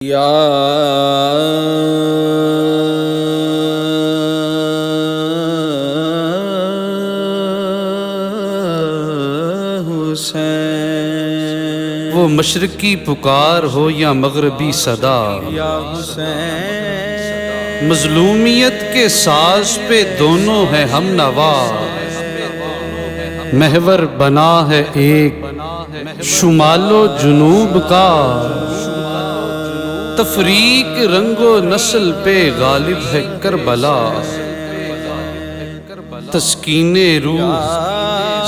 یا حسین، وہ مشرقی پکار ہو یا مغربی صدا، یا حسین، مظلومیت کے ساز پہ دونوں ہے ہم نوا، محور بنا ہے ایک شمال و جنوب کا، تفریق رنگ و نسل پہ غالب ہے کربلا، تسکین روح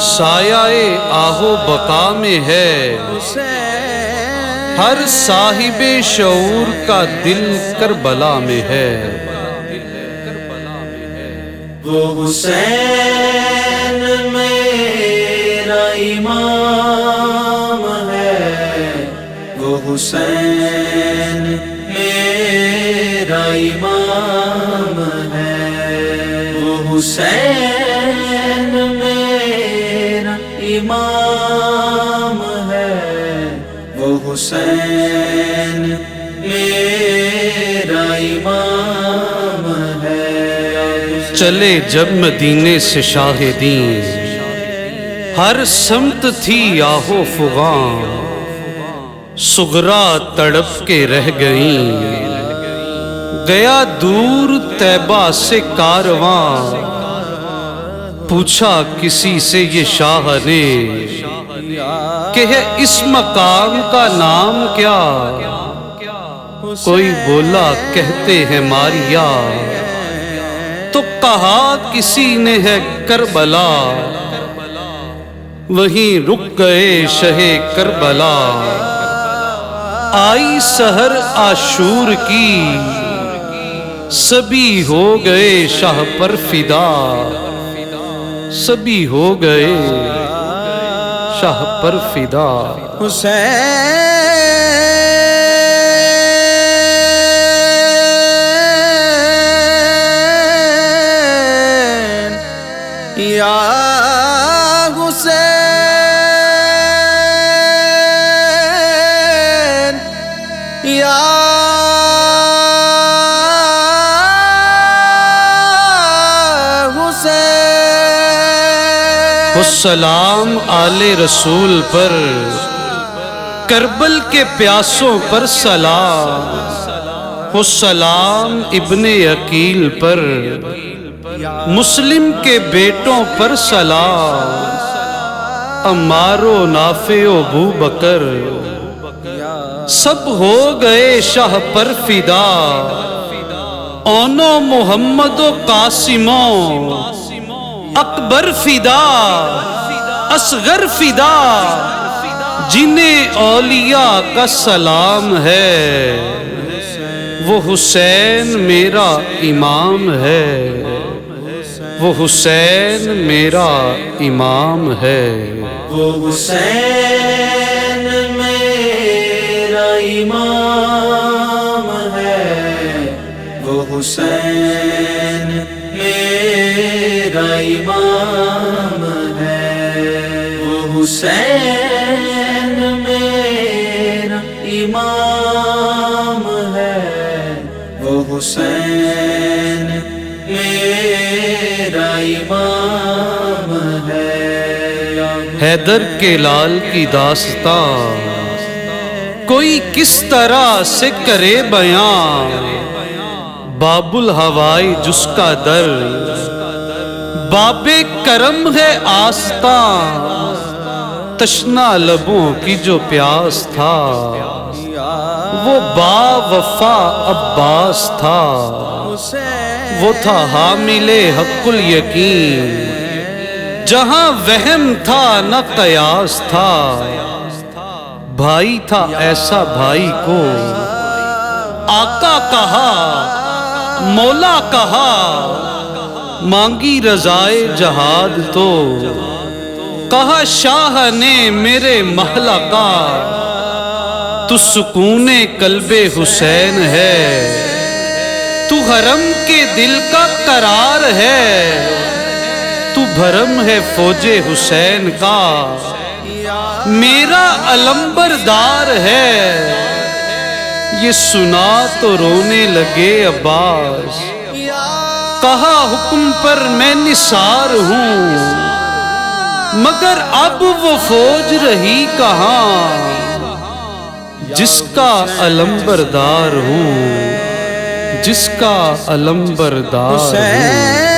سایہ آہو بقا میں ہے، ہر صاحب شعور کا دل کربلا میں ہے۔ وہ حسین میرا امام ہے، وہ حسین میرا امام ہے، وہ حسین میرا امام ہے، وہ حسین میرا امام ہے۔ چلے جب مدینے سے شاہدین، ہر سمت تھی آہو فغاں، صغرا تڑپ کے رہ گئیں، گیا دور طیبہ سے کارواں، پوچھا کسی سے یہ شاہ نے کہ ہے اس مقام کا نام کیا، کوئی بولا کہتے ہیں ماریا، تو کہا کسی نے ہے کربلا، وہیں رک گئے شہ کربلا، آئی سحر عاشور کی، سبھی ہو گئے شاہ پر فدا، سبھی ہو گئے شاہ پر فدا۔ حسین یا حسین یا حسین، السلام آل رسول پر، کربل کے پیاسوں پر سلام، السلام ابن عقیل پر، مسلم کے بیٹوں پر سلام، عمار و نافع و ابو بکر، سب ہو گئے شاہ پر فدا، اونو محمد و قاسموں، اکبر فدا اصغر فدا، جنہیں اولیاء کا سلام ہے، وہ حسین میرا امام ہے، وہ حسین میرا امام ہے۔ وہ حسین میرا امام ہے، وہ حسین میرا امام ہے، وہ حسین میرا امام ہے، وہ حسین میرا امام ہے۔ حیدر کے لال کی داستاں کوئی کس طرح سے کرے بیاں، باب الہوائی جس کا در، باب کرم ہے آستاں، تشنا لبوں کی جو پیاس تھا، وہ با وفا عباس تھا، وہ تھا حامل حق الیقین، جہاں وہم تھا نہ قیاس تھا، بھائی تھا ایسا بھائی کو آقا کہا، مولا کہا، مانگی رضائے جہاد تو، کہا شاہ نے میرے محلہ کا، تو سکون قلب حسین ہے، تو حرم کے دل کا قرار ہے، تو بھرم ہے فوج حسین کا، میرا علمبردار ہے، یہ سنا تو رونے لگے عباس، کہا حکم پر میں نثار ہوں، مگر اب وہ فوج رہی کہاں جس کا علم بردار ہوں، جس کا علم بردار ہوں۔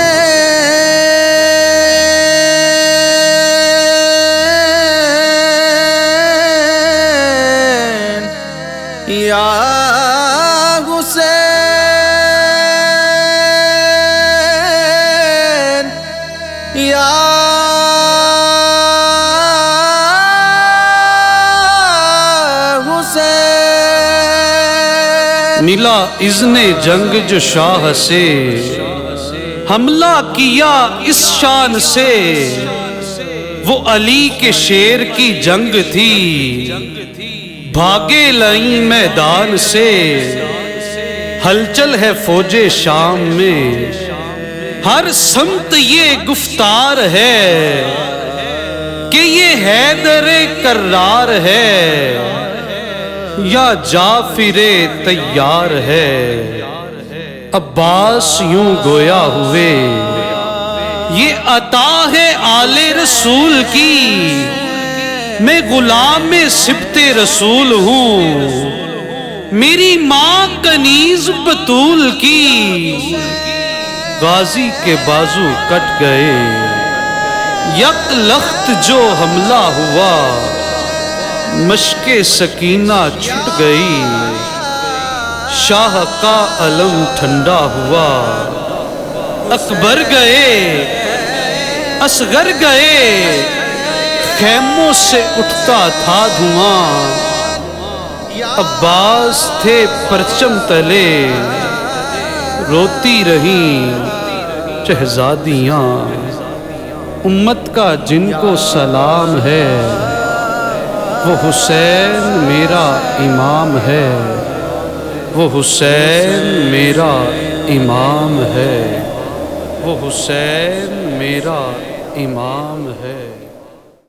یا حسین یا حسین، ملا اذن جنگ جو شاہ سے، حملہ کیا اس شان سے، وہ علی کے شیر کی جنگ تھی، بھاگے لائیں میدان سے، ہلچل ہے فوج شام میں، ہر سمت یہ گفتار ہے کہ یہ حیدر کرار ہے یا جعفر تیار ہے۔ عباس یوں گویا ہوئے، یہ عطا ہے آل رسول کی، میں غلام سبط رسول ہوں، میری ماں کنیز بطول کی، غازی کے بازو کٹ گئے، یک لخت جو حملہ ہوا، مشق سکینہ چھٹ گئی، شاہ کا علم ٹھنڈا ہوا، اکبر گئے اصغر گئے، خیموں سے اٹھتا تھا دھواں، عباس تھے پرچم تلے، روتی رہیں شہزادیاں، امت کا جن کو سلام ہے، وہ حسین میرا امام ہے، وہ حسین میرا امام ہے، وہ حسین میرا امام ہے۔